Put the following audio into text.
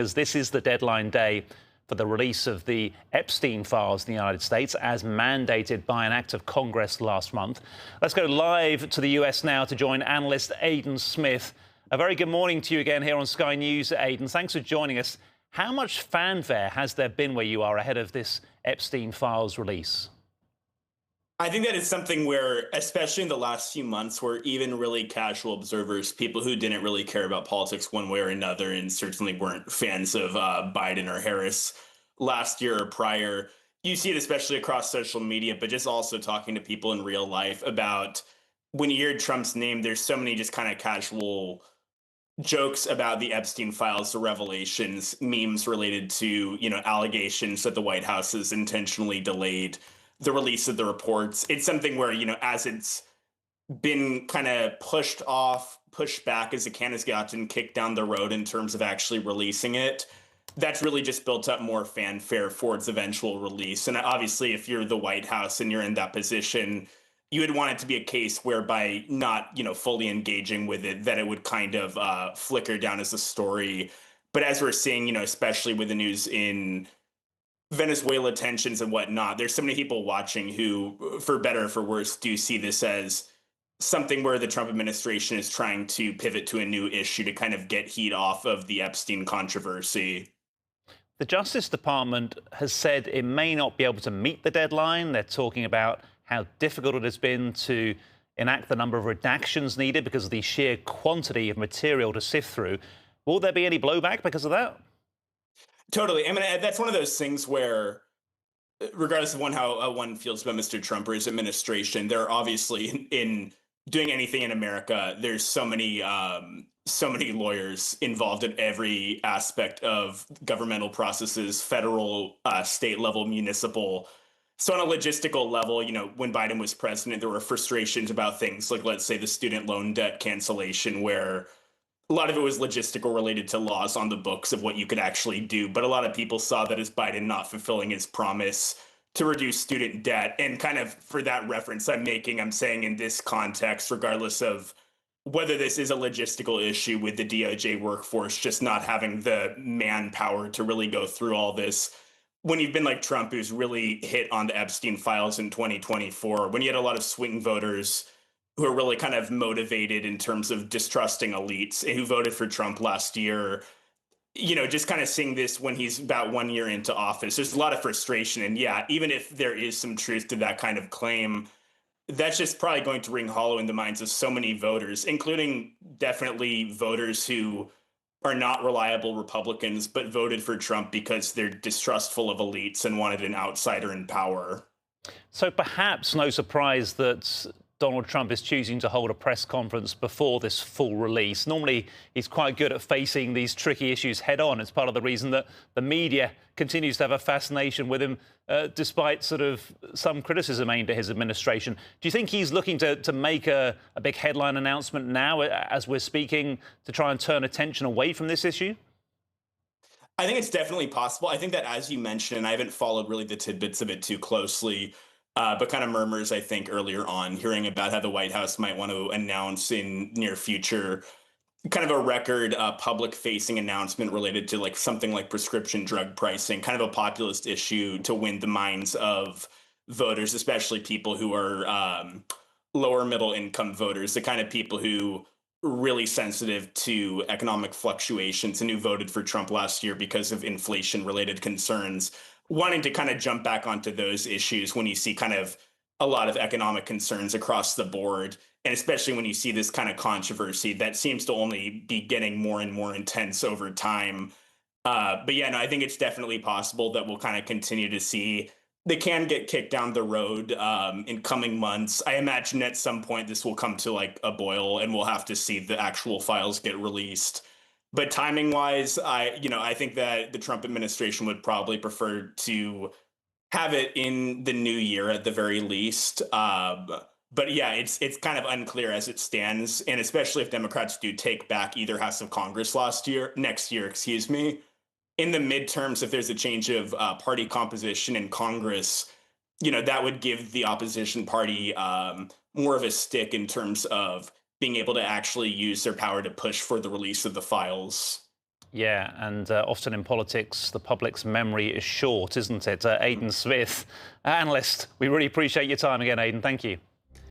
Because this is the deadline day for the release of the Epstein files in the United States, as mandated by an act of Congress last month. Let's go live to the US now to join analyst Aiden Smith. A very good morning to you again here on Sky News, Aiden. Thanks for joining us. How much fanfare has there been where you are ahead of this Epstein files release? I think that is something where, especially in the last few months, where even really casual observers, people who didn't really care about politics one way or another, and certainly weren't fans of Biden or Harris last year or prior, you see it especially across social media, but just also talking to people in real life about when you hear Trump's name, there's so many just kind of casual jokes about the Epstein files, the revelations, memes related to, allegations that the White House has intentionally delayed the release of the reports. It's something where, as it's been kind of pushed back as the can has gotten kicked down the road in terms of actually releasing it, that's really just built up more fanfare for its eventual release. And obviously, if you're the White House and you're in that position, you would want it to be a case whereby not, fully engaging with it, that it would kind of flicker down as a story. But as we're seeing, especially with the news in Venezuela tensions and whatnot, there's so many people watching who, for better or for worse, do see this as something where the Trump administration is trying to pivot to a new issue to kind of get heat off of the Epstein controversy. The Justice Department has said it may not be able to meet the deadline. They're talking about how difficult it has been to enact the number of redactions needed because of the sheer quantity of material to sift through. Will there be any blowback because of that? Totally. I mean, that's one of those things where, regardless of how one feels about Mr. Trump or his administration, there are obviously in doing anything in America, there's so many lawyers involved in every aspect of governmental processes, federal, state level, municipal. So on a logistical level, when Biden was president, there were frustrations about things like, let's say, the student loan debt cancellation, where a lot of it was logistical related to laws on the books of what you could actually do. But a lot of people saw that as Biden not fulfilling his promise to reduce student debt. And kind of for that reference I'm saying in this context, regardless of whether this is a logistical issue with the DOJ workforce just not having the manpower to really go through all this, when you've been like Trump, who's really hit on the Epstein files in 2024, when you had a lot of swing voters who are really kind of motivated in terms of distrusting elites and who voted for Trump last year, just kind of seeing this when he's about 1 year into office, there's a lot of frustration. And yeah, even if there is some truth to that kind of claim, that's just probably going to ring hollow in the minds of so many voters, including definitely voters who are not reliable Republicans, but voted for Trump because they're distrustful of elites and wanted an outsider in power. So perhaps no surprise that Donald Trump is choosing to hold a press conference before this full release. Normally, he's quite good at facing these tricky issues head on. It's part of the reason that the media continues to have a fascination with him, despite sort of some criticism aimed at his administration. Do you think he's looking to make a big headline announcement now as we're speaking to try and turn attention away from this issue? I think it's definitely possible. I think that, as you mentioned, and I haven't followed really the tidbits of it too closely, but kind of murmurs, I think, earlier on, hearing about how the White House might want to announce in near future kind of a record public-facing announcement related to like something like prescription drug pricing, kind of a populist issue to win the minds of voters, especially people who are lower middle income voters, the kind of people who are really sensitive to economic fluctuations and who voted for Trump last year because of inflation-related concerns, wanting to kind of jump back onto those issues when you see kind of a lot of economic concerns across the board. And especially when you see this kind of controversy that seems to only be getting more and more intense over time. But yeah, no, I think it's definitely possible that we'll kind of continue to see they can get kicked down the road in coming months. I imagine at some point this will come to like a boil and we'll have to see the actual files get released. But timing wise, I think that the Trump administration would probably prefer to have it in the new year at the very least. But yeah, it's kind of unclear as it stands, and especially if Democrats do take back either House of Congress next year, excuse me. In the midterms, if there's a change of party composition in Congress, that would give the opposition party more of a stick in terms of being able to actually use their power to push for the release of the files. Yeah, and often in politics, the public's memory is short, isn't it? Aiden Smith, analyst, we really appreciate your time again, Aiden. Thank you.